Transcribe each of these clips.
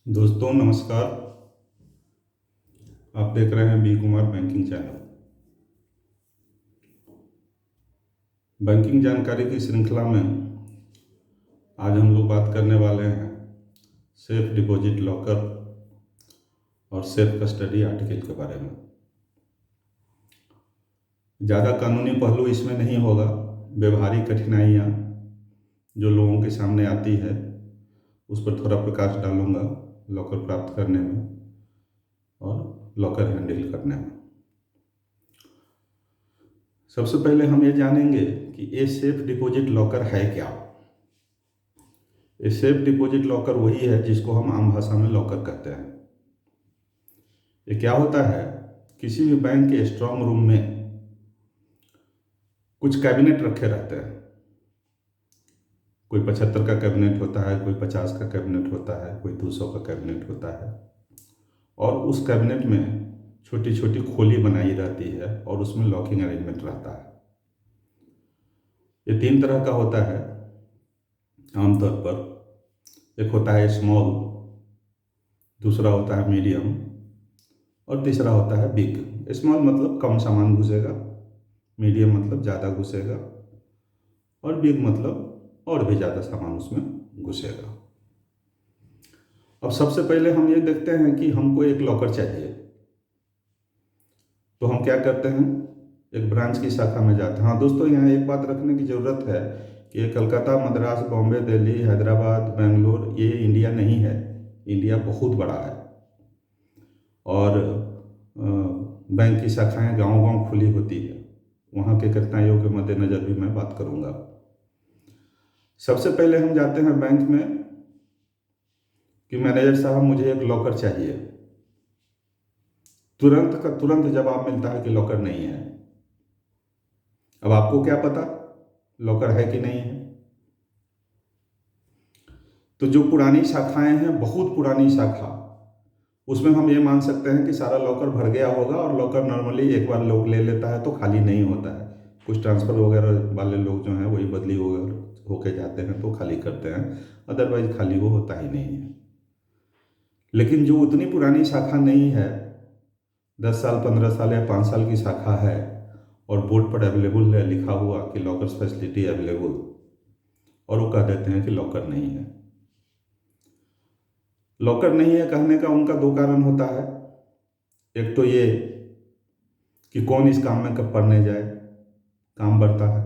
दोस्तों नमस्कार। आप देख रहे हैं B Kumar banking channel. Banking जानकारी की श्रृंखला में आज हम लोग बात करने वाले हैं सेफ डिपॉजिट लॉकर और सेफ कस्टडी आर्टिकल के बारे में। ज़्यादा कानूनी पहलू इसमें नहीं होगा। व्यवहारिक कठिनाइयाँ जो लोगों के सामने आती है उस पर थोड़ा प्रकाश डालूंगा लॉकर प्राप्त करने में और लॉकर हैंडल करने में। सबसे पहले हम ये जानेंगे कि ये सेफ डिपॉजिट लॉकर है क्या। ये सेफ डिपॉजिट लॉकर वही है जिसको हम आम भाषा में लॉकर कहते हैं। ये क्या होता है, किसी भी बैंक के स्ट्रांग रूम में कुछ कैबिनेट रखे रहते हैं। कोई 75 का कैबिनेट होता है, कोई 50 का कैबिनेट होता है, कोई 200 का कैबिनेट होता है और उस कैबिनेट में छोटी छोटी खोली बनाई रहती है और उसमें लॉकिंग अरेंजमेंट रहता है। ये 3 तरह का होता है आमतौर पर। एक होता है स्मॉल, दूसरा होता है मीडियम और तीसरा होता है बिग। स्मॉल मतलब कम सामान घुसेगा, मीडियम मतलब ज़्यादा घुसेगा और बिग मतलब और भी ज़्यादा सामान उसमें घुसेगा। अब सबसे पहले हम ये देखते हैं कि हमको एक लॉकर चाहिए, तो हम क्या करते हैं, एक ब्रांच की शाखा में जाते हैं। हाँ दोस्तों, यहाँ एक बात रखने की ज़रूरत है कि ये कलकत्ता, मद्रास, बॉम्बे, दिल्ली, हैदराबाद, बेंगलोर ये इंडिया नहीं है। इंडिया बहुत बड़ा है और बैंक की शाखाएं गांव-गांव खुली होती है। वहाँ के कठिनाइयों के मद्देनज़र भी मैं बात करूँगा। सबसे पहले हम जाते हैं बैंक में कि मैनेजर साहब मुझे एक लॉकर चाहिए। तुरंत का तुरंत जवाब मिलता है कि लॉकर नहीं है। अब आपको क्या पता लॉकर है कि नहीं है। तो जो पुरानी शाखाएं हैं, बहुत पुरानी शाखा, उसमें हम ये मान सकते हैं कि सारा लॉकर भर गया होगा और लॉकर नॉर्मली एक बार लोग ले लेता है तो खाली नहीं होता है। कुछ ट्रांसफ़र वगैरह वाले लोग जो हैं वही बदली वगैरह होके जाते हैं तो खाली करते हैं, अदरवाइज खाली वो होता ही नहीं है। लेकिन जो उतनी पुरानी शाखा नहीं है, 10 साल, 15 साल या 5 साल की शाखा है और बोर्ड पर अवेलेबल है, लिखा हुआ कि लॉकर फैसिलिटी अवेलेबल, और वो कह देते हैं कि लॉकर नहीं है। लॉकर नहीं है कहने का उनका 2 कारण होता है। एक तो ये कि कौन इस काम में कब पड़ने जाए, काम बढ़ता है,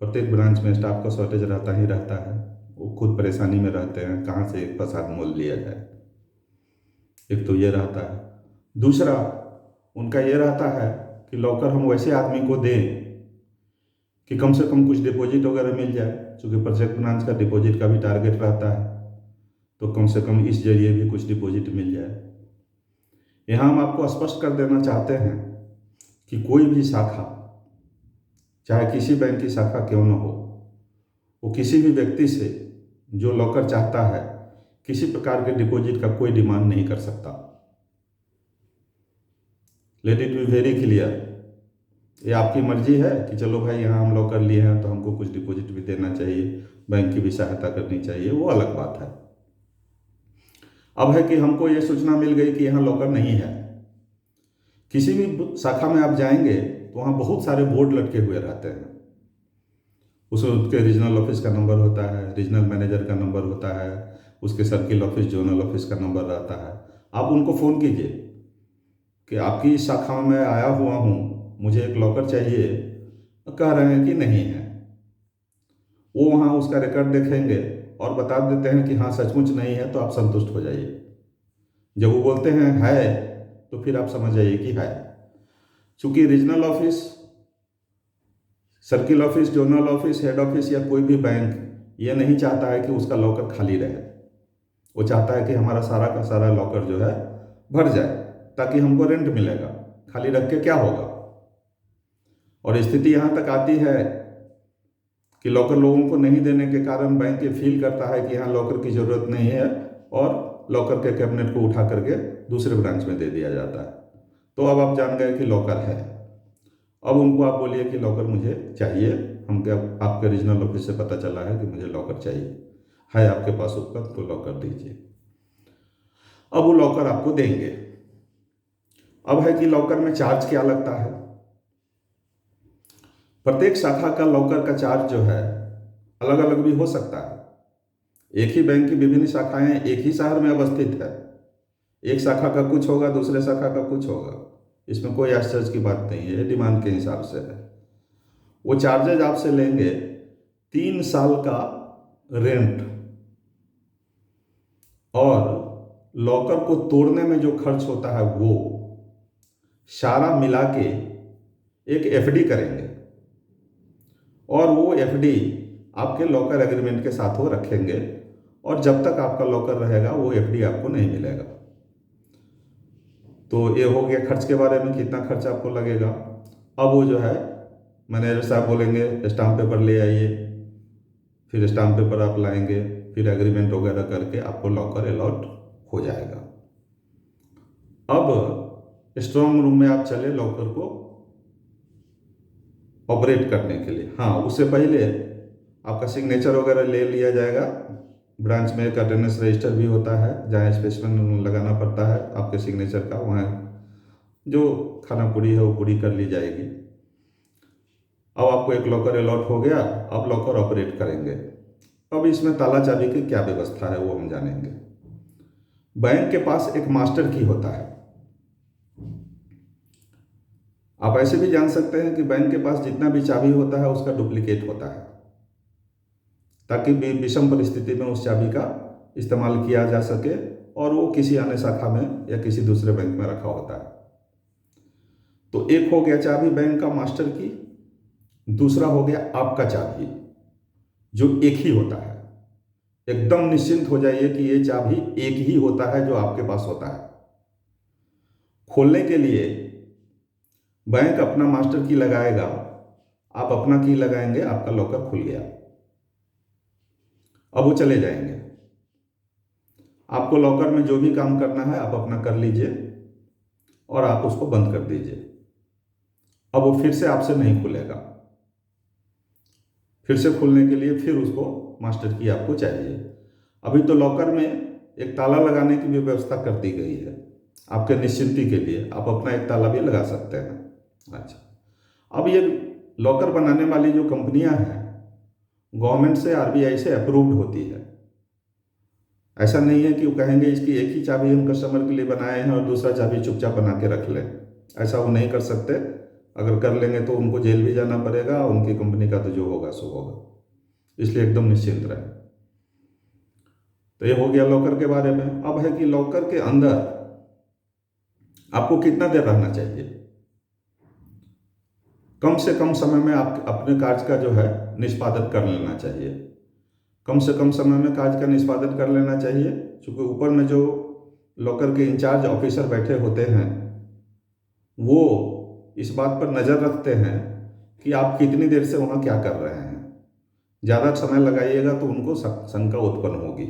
प्रत्येक ब्रांच में स्टाफ का शॉर्टेज रहता ही रहता है, वो खुद परेशानी में रहते हैं कहाँ से एक प्रसाद मोल लिया जाए। एक तो ये रहता है। दूसरा उनका ये रहता है कि लॉकर हम वैसे आदमी को दें कि कम से कम कुछ डिपॉजिट वगैरह मिल जाए, क्योंकि प्रत्येक ब्रांच का डिपॉजिट का भी टारगेट रहता है, तो कम से कम इस जरिए भी कुछ डिपॉजिट मिल जाए। यहाँ हम आपको स्पष्ट कर देना चाहते हैं कि कोई भी शाखा, चाहे किसी बैंक की शाखा क्यों न हो, वो किसी भी व्यक्ति से जो लॉकर चाहता है किसी प्रकार के डिपॉजिट का कोई डिमांड नहीं कर सकता। Let it be very clear. ये आपकी मर्जी है कि चलो भाई यहाँ हम लॉकर लिए हैं तो हमको कुछ डिपॉजिट भी देना चाहिए, बैंक की भी सहायता करनी चाहिए, वो अलग बात है। अब है कि हमको ये सूचना मिल गई कि यहाँ लॉकर नहीं है। किसी भी शाखा में आप जाएंगे तो वहाँ बहुत सारे बोर्ड लटके हुए रहते हैं। उसमें उसके रीजनल ऑफिस का नंबर होता है, रीजनल मैनेजर का नंबर होता है, उसके सर्किल ऑफिस, जोनल ऑफिस का नंबर रहता है। आप उनको फ़ोन कीजिए कि आपकी इस शाखा में आया हुआ हूँ, मुझे एक लॉकर चाहिए, कह रहे हैं कि नहीं है। वो वहाँ उसका रिकॉर्ड देखेंगे और बता देते हैं कि हाँ सचमुच नहीं है, तो आप संतुष्ट हो जाइए। जब वो बोलते हैं है तो फिर आप समझ जाइए कि है। चूँकि regional office, circle office, zonal office, head office या कोई भी बैंक ये नहीं चाहता है कि उसका लॉकर खाली रहे। वो चाहता है कि हमारा सारा का सारा लॉकर जो है भर जाए, ताकि हमको रेंट मिलेगा। खाली रख के क्या होगा। और स्थिति यहाँ तक आती है कि लॉकर लोगों को नहीं देने के कारण बैंक ये फील करता है कि यहाँ लॉकर की ज़रूरत नहीं है और लॉकर के कैबिनेट को उठा करके दूसरे ब्रांच में दे दिया जाता है। तो अब आप जान गए कि लॉकर है। अब उनको आप बोलिए कि लॉकर मुझे चाहिए, हम क्या आपके रीजनल ऑफिस से पता चला है कि मुझे लॉकर चाहिए, है आपके पास उपलब्ध तो लॉकर दीजिए। अब वो लॉकर आपको देंगे। अब है कि लॉकर में चार्ज क्या लगता है। प्रत्येक शाखा का लॉकर का चार्ज जो है अलग अलग भी हो सकता है। एक ही बैंक की विभिन्न शाखाएं एक ही शहर में अवस्थित है, एक शाखा का कुछ होगा, दूसरे शाखा का कुछ होगा। इसमें कोई आश्चर्य की बात नहीं है, डिमांड के हिसाब से है। वो चार्जेज आपसे लेंगे 3 साल का रेंट, और लॉकर को तोड़ने में जो खर्च होता है वो सारा मिला के एक एफडी करेंगे, और वो एफडी आपके लॉकर एग्रीमेंट के साथ वो रखेंगे, और जब तक आपका लॉकर रहेगा वो एफडी आपको नहीं मिलेगा। तो ये हो गया खर्च के बारे में, कितना खर्च आपको लगेगा। अब वो जो है मैनेजर साहब बोलेंगे स्टाम्प पेपर ले आइए, फिर स्टाम्प पेपर आप लाएंगे, फिर एग्रीमेंट वगैरह करके आपको लॉकर अलॉट हो जाएगा। अब स्ट्रॉन्ग रूम में आप चले लॉकर को ऑपरेट करने के लिए। हाँ, उससे पहले आपका सिग्नेचर वगैरह ले लिया जाएगा। ब्रांच में एक अटेंडेंस रजिस्टर भी होता है जहाँ स्पेसिमेन लगाना पड़ता है आपके सिग्नेचर का, वहाँ जो खाना पूरी है वो पूरी कर ली जाएगी। अब आपको एक लॉकर अलॉट हो गया, अब लॉकर ऑपरेट करेंगे। अब इसमें ताला चाबी की क्या व्यवस्था है वो हम जानेंगे। बैंक के पास एक मास्टर की होता है। आप ऐसे भी जान सकते हैं कि बैंक के पास जितना भी चाबी होता है उसका डुप्लीकेट होता है, ताकि विषम परिस्थिति में उस चाबी का इस्तेमाल किया जा सके, और वो किसी अन्य शाखा में या किसी दूसरे बैंक में रखा होता है। तो एक हो गया चाबी बैंक का मास्टर की, दूसरा हो गया आपका चाबी जो एक ही होता है। एकदम निश्चिंत हो जाइए कि ये चाबी एक ही होता है जो आपके पास होता है। खोलने के लिए बैंक अपना मास्टर की लगाएगा, आप अपना की लगाएंगे, आपका लॉकर खुल गया। अब वो चले जाएंगे। आपको लॉकर में जो भी काम करना है आप अपना कर लीजिए और आप उसको बंद कर दीजिए। अब वो फिर से आपसे नहीं खुलेगा। फिर से खोलने के लिए फिर उसको मास्टर की आपको चाहिए। अभी तो लॉकर में एक ताला लगाने की भी व्यवस्था कर दी गई है आपके निश्चिंती के लिए, आप अपना एक ताला भी लगा सकते हैं। अच्छा, अब ये लॉकर बनाने वाली जो कंपनियां हैं गवर्नमेंट से, आरबीआई से अप्रूव्ड होती है। ऐसा नहीं है कि वो कहेंगे इसकी एक ही चाबी हम कस्टमर के लिए बनाए हैं और दूसरा चाबी चुपचाप बना के रख लें। ऐसा वो नहीं कर सकते। अगर कर लेंगे तो उनको जेल भी जाना पड़ेगा, उनकी कंपनी का तो जो होगा सो होगा। इसलिए एकदम निश्चिंत रहे। तो ये हो गया लॉकर के बारे में। अब है कि लॉकर के अंदर आपको कितना देर रहना चाहिए। कम से कम समय में आप अपने कार्य का जो है निष्पादन कर लेना चाहिए। कम से कम समय में कार्य का निष्पादन कर लेना चाहिए, क्योंकि ऊपर में जो लॉकर के इंचार्ज ऑफिसर बैठे होते हैं वो इस बात पर नज़र रखते हैं कि आप कितनी देर से वहाँ क्या कर रहे हैं। ज़्यादा समय लगाइएगा तो उनको शंका उत्पन्न होगी।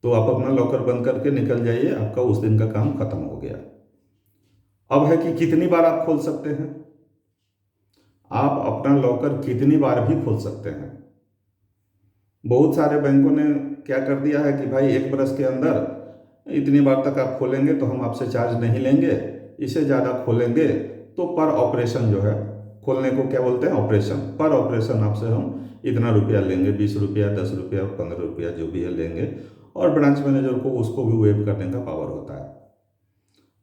तो आप अपना लॉकर बंद करके निकल जाइए, आपका उस दिन का काम खत्म हो गया। अब है कि कितनी बार आप खोल सकते हैं। आप अपना लॉकर कितनी बार भी खोल सकते हैं। बहुत सारे बैंकों ने क्या कर दिया है कि भाई 1 बरस के अंदर इतनी बार तक आप खोलेंगे तो हम आपसे चार्ज नहीं लेंगे, इससे ज़्यादा खोलेंगे तो पर ऑपरेशन जो है, खोलने को क्या बोलते हैं, ऑपरेशन, पर ऑपरेशन आपसे हम इतना रुपया लेंगे, 20 रुपया, 10 रुपया, 15 रुपया जो भी है लेंगे। और ब्रांच मैनेजर को उसको भी वेव करने का पावर होता है।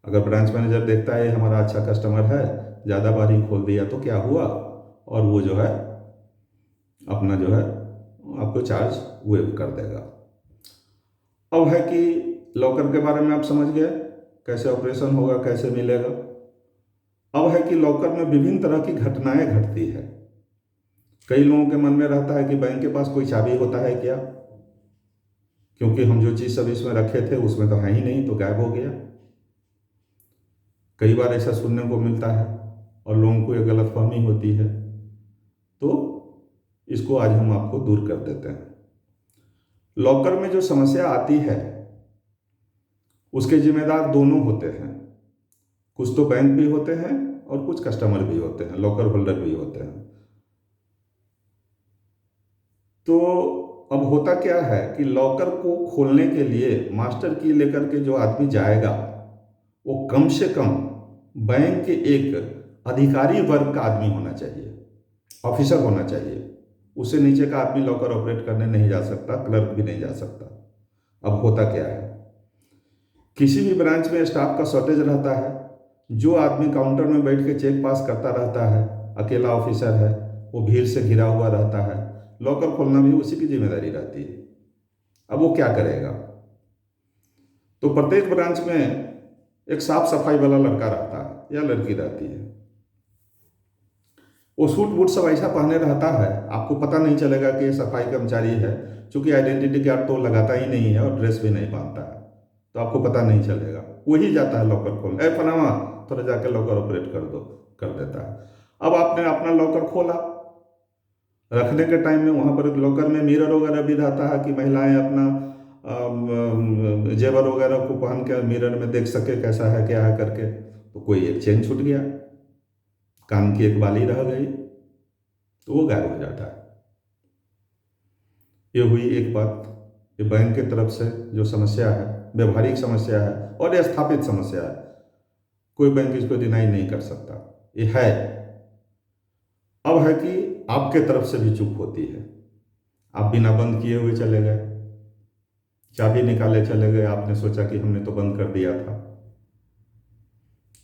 अगर ब्रांच मैनेजर देखता है हमारा अच्छा कस्टमर है, ज़्यादा बार ही खोल दिया तो क्या हुआ, और वो जो है अपना जो है आपको चार्ज वेव कर देगा। अब है कि लॉकर के बारे में आप समझ गए कैसे ऑपरेशन होगा, कैसे मिलेगा। अब है कि लॉकर में विभिन्न तरह की घटनाएं घटती है। कई लोगों के मन में रहता है कि बैंक के पास कोई चाबी होता है क्या, क्योंकि हम जो चीज़ सब इसमें रखे थे उसमें तो है ही नहीं, तो गायब हो गया। कई बार ऐसा सुनने को मिलता है और लोगों को ये गलतफहमी होती है। तो इसको आज हम आपको दूर कर देते हैं। लॉकर में जो समस्या आती है उसके जिम्मेदार दोनों होते हैं। कुछ तो बैंक भी होते हैं और कुछ कस्टमर भी होते हैं, लॉकर होल्डर भी होते हैं। तो अब होता क्या है कि लॉकर को खोलने के लिए मास्टर की लेकर के जो आदमी जाएगा वो कम से कम बैंक के एक अधिकारी वर्ग का आदमी होना चाहिए, ऑफिसर होना चाहिए। उससे नीचे का आदमी लॉकर ऑपरेट करने नहीं जा सकता, क्लर्क भी नहीं जा सकता। अब होता क्या है, किसी भी ब्रांच में स्टाफ का शॉर्टेज रहता है। जो आदमी काउंटर में बैठ के चेक पास करता रहता है, अकेला ऑफिसर है, वो भीड़ से घिरा हुआ रहता है, लॉकर खोलना भी उसी की जिम्मेदारी रहती है। अब वो क्या करेगा? तो प्रत्येक ब्रांच में एक साफ सफाई वाला लड़का रहता है या लड़की रहती है। वो सूट बूट सब ऐसा पहने रहता है, आपको पता नहीं चलेगा कि ये सफाई कर्मचारी है, क्योंकि आइडेंटिटी कार्ड तो लगाता ही नहीं है और ड्रेस भी नहीं पहनता है, तो आपको पता नहीं चलेगा। वही जाता है लॉकर खोल, फलामा थोड़ा जाके लॉकर ऑपरेट कर दो, कर देता है। अब आपने अपना लॉकर खोला, रखने के टाइम में वहाँ पर लॉकर में मिरर वगैरह भी रहता है कि महिलाएं अपना जेवर वगैरह को पहन के मिरर में देख सके कैसा है क्या है करके। तो कोई एक चेन छूट गया, कान की एक बाली रह गई, तो वो गायब हो जाता है। ये हुई एक बात। ये बैंक की तरफ से जो समस्या है, व्यवहारिक समस्या है और ये स्थापित समस्या है, कोई बैंक इसको डिनाई नहीं कर सकता, ये है। अब है कि आपके तरफ से भी चूक होती है। आप बिना बंद किए हुए चले गए, चाबी निकाले चले गए, आपने सोचा कि हमने तो बंद कर दिया था,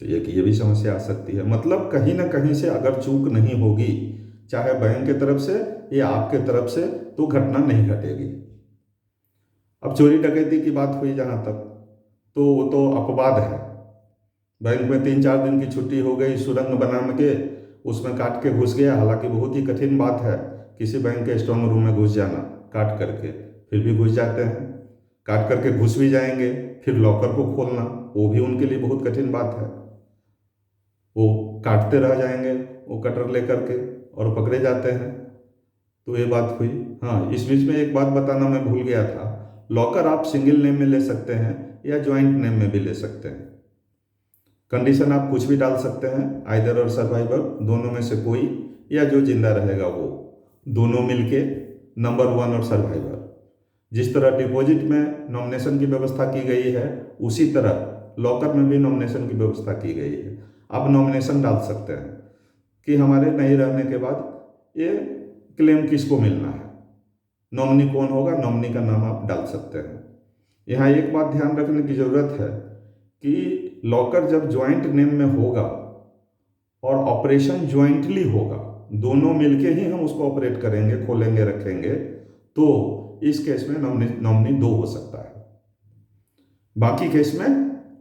तो ये भी समस्या आ सकती है। मतलब कहीं ना कहीं से अगर चूक नहीं होगी, चाहे बैंक की तरफ से या आपके तरफ से, तो घटना नहीं घटेगी। अब चोरी डकैती की बात हुई जहाँ तक, तो वो तो अपवाद है। बैंक में 3-4 दिन की छुट्टी हो गई, सुरंग बना के उसमें काट के घुस गया। हालांकि बहुत ही कठिन बात है किसी बैंक के स्ट्रांग रूम में घुस जाना काट करके, फिर भी घुस जाते हैं। काट करके घुस भी जाएंगे, फिर लॉकर को खोलना वो भी उनके लिए बहुत कठिन बात है। वो काटते रह जाएंगे वो कटर लेकर के और पकड़े जाते हैं। तो ये बात हुई। हाँ, इस बीच में एक बात बताना मैं भूल गया था, लॉकर आप सिंगल नेम में ले सकते हैं या ज्वाइंट नेम में भी ले सकते हैं। कंडीशन आप कुछ भी डाल सकते हैं, आइदर और सर्वाइवर, दोनों में से कोई, या जो जिंदा रहेगा वो, दोनों मिलके नंबर 1 और सर्वाइवर। जिस तरह डिपॉजिट में नॉमिनेशन की व्यवस्था की गई है, उसी तरह लॉकर में भी नॉमिनेशन की व्यवस्था की गई है। आप नॉमिनेशन डाल सकते हैं कि हमारे नहीं रहने के बाद ये क्लेम किसको मिलना है, नॉमिनी कौन होगा, नॉमिनी का नाम आप डाल सकते हैं। यहाँ एक बात ध्यान रखने की ज़रूरत है कि लॉकर जब ज्वाइंट नेम में होगा और ऑपरेशन ज्वाइंटली होगा, दोनों मिलके ही हम उसको ऑपरेट करेंगे, खोलेंगे, रखेंगे, तो इस केस में नॉमिनी 2 हो सकता है। बाकी केस में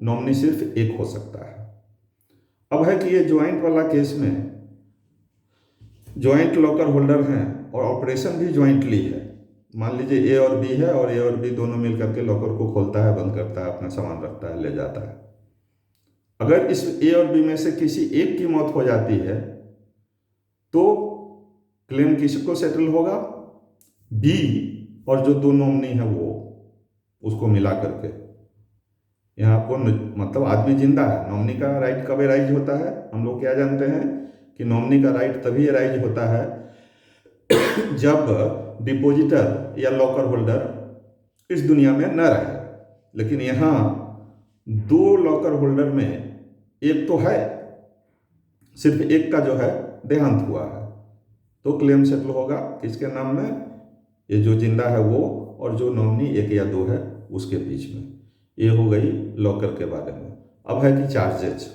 नॉमिनी सिर्फ 1 हो सकता है। अब है कि ये ज्वाइंट वाला केस में ज्वाइंट लॉकर होल्डर हैं और ऑपरेशन भी ज्वाइंटली है। मान लीजिए ए और बी है और ए और बी दोनों मिल करके लॉकर को खोलता है, बंद करता है, अपना सामान रखता है, ले जाता है। अगर इस ए और बी में से किसी एक की मौत हो जाती है तो क्लेम किसको सेटल होगा? बी और जो 2 नॉमिनी है वो, उसको मिला करके। यहाँ आपको मतलब आदमी जिंदा है, नॉमिनी का राइट कब एराइज होता है? हम लोग क्या जानते हैं कि नॉमिनी का राइट तभी एराइज होता है जब डिपॉजिटर या लॉकर होल्डर इस दुनिया में न रहे। लेकिन यहाँ 2 लॉकर होल्डर में एक तो है, सिर्फ एक का जो है देहांत हुआ है, तो क्लेम सेटल होगा किसके नाम में? ये जो जिंदा है वो और जो नॉमिनी 1 या 2 है उसके बीच में। ये हो गई लॉकर के बारे में। अब है कि चार्जेज,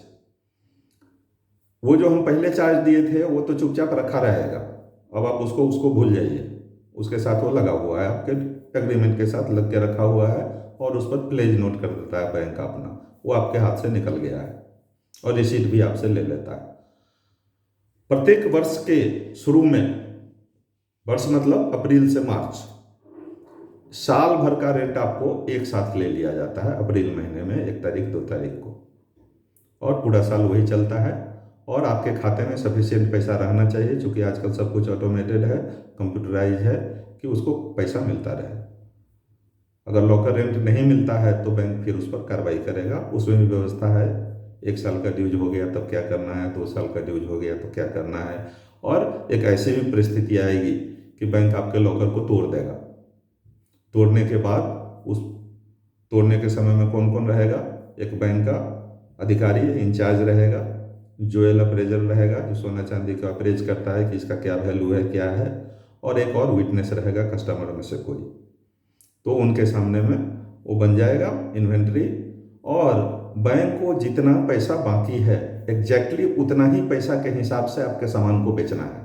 वो जो हम पहले चार्ज दिए थे वो तो चुपचाप रखा रहेगा। अब आप उसको भूल जाइए, उसके साथ वो लगा हुआ है, आपके एग्रीमेंट के साथ लग के रखा हुआ है और उस पर प्लेज नोट कर देता है बैंक अपना, वो आपके हाथ से निकल गया है और रिसीट भी आपसे ले लेता है। प्रत्येक वर्ष के शुरू में, वर्ष मतलब अप्रैल से मार्च, साल भर का रेंट आपको एक साथ ले लिया जाता है अप्रैल महीने में 1 तारीख 2 तारीख को, और पूरा साल वही चलता है। और आपके खाते में सफिशिएंट पैसा रहना चाहिए, क्योंकि आजकल सब कुछ ऑटोमेटेड है, कंप्यूटराइज है, कि उसको पैसा मिलता रहे। अगर लॉकर रेंट नहीं मिलता है तो बैंक फिर उस पर कार्रवाई करेगा। उसमें भी व्यवस्था है, 1 साल का ड्यूज हो गया तब क्या करना है, 2 साल का ड्यूज हो गया तो क्या करना है। और एक ऐसी भी परिस्थिति आएगी कि बैंक आपके लॉकर को तोड़ देगा, तोड़ने के बाद उस तोड़ने के समय में कौन कौन रहेगा? एक बैंक का अधिकारी इंचार्ज रहेगा, ज्वेल अप्रेजर रहेगा जो सोना चांदी का अप्रेज करता है कि इसका क्या वैल्यू है क्या है, और एक और विटनेस रहेगा कस्टमर में से कोई। तो उनके सामने में वो बन जाएगा इन्वेंट्री, और बैंक को जितना पैसा बाकी है एग्जैक्टली उतना ही पैसा के हिसाब से आपके सामान को बेचना है।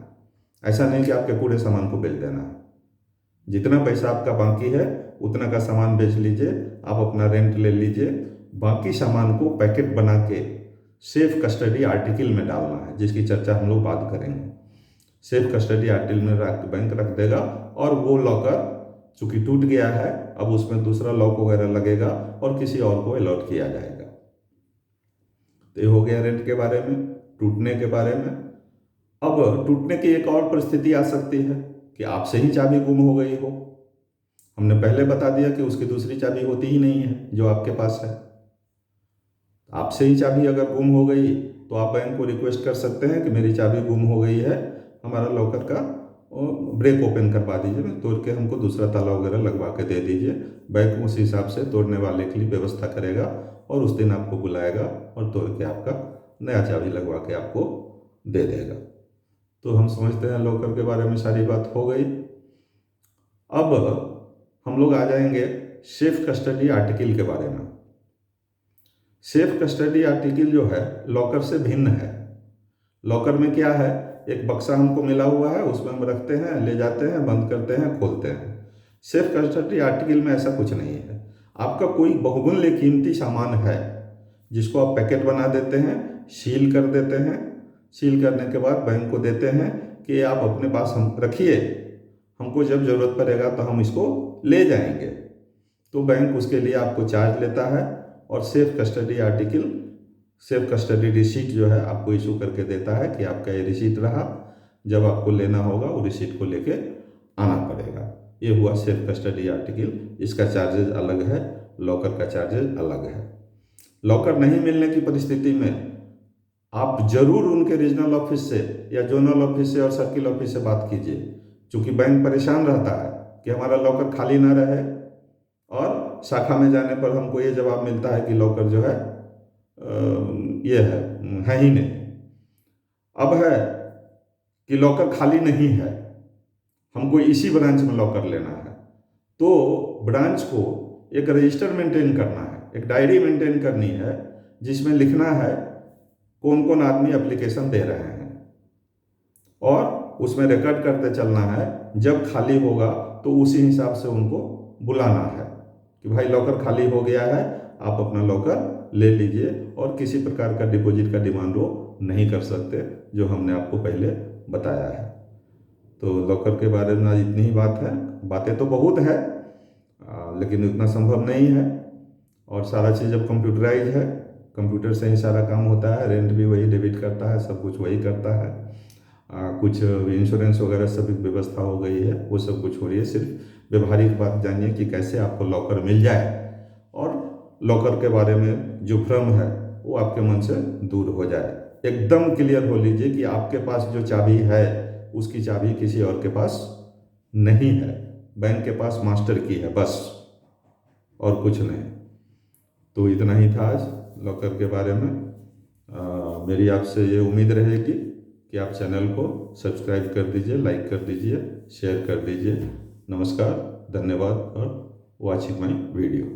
ऐसा नहीं कि आपके पूरे सामान को बेच देना है। जितना पैसा आपका बाकी है उतना का सामान बेच लीजिए, आप अपना रेंट ले लीजिए, बाकी सामान को पैकेट बना के सेफ कस्टडी आर्टिकल में डालना है, जिसकी चर्चा हम लोग बात करेंगे। सेफ कस्टडी आर्टिकल में बैंक रख देगा, और वो लॉकर चूंकि टूट गया है अब उसमें दूसरा लॉक वगैरह लगेगा और किसी और को अलॉट किया जाएगा। तो ये हो गया रेंट के बारे में। टूटने के बारे में, अब टूटने की एक और परिस्थिति आ सकती है कि आपसे ही चाबी गुम हो गई हो। हमने पहले बता दिया कि उसकी दूसरी चाबी होती ही नहीं है जो आपके पास है। आपसे ही चाबी अगर गुम हो गई तो आप बैंक को रिक्वेस्ट कर सकते हैं कि मेरी चाबी गुम हो गई है, हमारा लॉकर का ब्रेक ओपन करवा दीजिए, तोड़ के हमको दूसरा ताला वगैरह लगवा के दे दीजिए। बैंक उस हिसाब से तोड़ने वाले के लिए व्यवस्था करेगा और उस दिन आपको बुलाएगा और तोड़ के आपका नया चाबी लगवा के आपको दे देगा। तो हम समझते हैं लॉकर के बारे में सारी बात हो गई। अब हम लोग आ जाएंगे सेफ कस्टडी आर्टिकल के बारे में। सेफ कस्टडी आर्टिकल जो है लॉकर से भिन्न है। लॉकर में क्या है, एक बक्सा हमको मिला हुआ है, उसमें हम रखते हैं, ले जाते हैं, बंद करते हैं, खोलते हैं। सेफ कस्टडी आर्टिकल में ऐसा कुछ नहीं है। आपका कोई बहुमूल्य कीमती सामान है जिसको आप पैकेट बना देते हैं, सील कर देते हैं, सील करने के बाद बैंक को देते हैं कि आप अपने पास हम रखिए, हमको जब ज़रूरत पड़ेगा तो हम इसको ले जाएंगे। तो बैंक उसके लिए आपको चार्ज लेता है और safe custody article, safe custody receipt जो है आपको इशू करके देता है कि आपका ये रिसीट रहा, जब आपको लेना होगा वो रिसीट को लेके आना पड़ेगा। ये हुआ सेफ कस्टडी आर्टिकल। इसका चार्जेज अलग है, लॉकर का चार्जेज अलग है। लॉकर नहीं मिलने की परिस्थिति में आप जरूर उनके रीजनल ऑफिस से या जोनल ऑफिस से और सर्किल ऑफिस से बात कीजिए, क्योंकि बैंक परेशान रहता है कि हमारा लॉकर खाली ना रहे, और शाखा में जाने पर हमको ये जवाब मिलता है कि लॉकर जो है ये है ही नहीं। अब है कि लॉकर खाली नहीं है, हमको इसी ब्रांच में लॉकर लेना है, तो ब्रांच को एक रजिस्टर मेंटेन करना है, एक डायरी मेंटेन करनी है जिसमें लिखना है कौन कौन आदमी एप्लीकेशन दे रहे हैं, और उसमें रिकॉर्ड करते चलना है। जब खाली होगा तो उसी हिसाब से उनको बुलाना है कि भाई लॉकर खाली हो गया है, आप अपना लॉकर ले लीजिए, और किसी प्रकार का डिपॉजिट का डिमांड वो नहीं कर सकते, जो हमने आपको पहले बताया है। तो लॉकर के बारे में आज इतनी ही बात है। बातें तो बहुत है लेकिन उतना संभव नहीं है, और सारा चीज़ अब कंप्यूटराइज है, कंप्यूटर से ही सारा काम होता है। रेंट भी वही डेबिट करता है, सब कुछ वही करता है। कुछ इंश्योरेंस वगैरह सब व्यवस्था हो गई है, वो सब कुछ हो रही है। सिर्फ व्यवहारिक बात जानिए कि कैसे आपको लॉकर मिल जाए, और लॉकर के बारे में जो भ्रम है वो आपके मन से दूर हो जाए। एकदम क्लियर हो लीजिए कि आपके पास जो चाबी है उसकी चाबी किसी और के पास नहीं है, बैंक के पास मास्टर की है बस, और कुछ नहीं। तो इतना ही था आज लॉकर के बारे में। मेरी आपसे ये उम्मीद रहेगी कि आप चैनल को सब्सक्राइब कर दीजिए, लाइक कर दीजिए, शेयर कर दीजिए। नमस्कार, धन्यवाद और वॉचिंग माय वीडियो।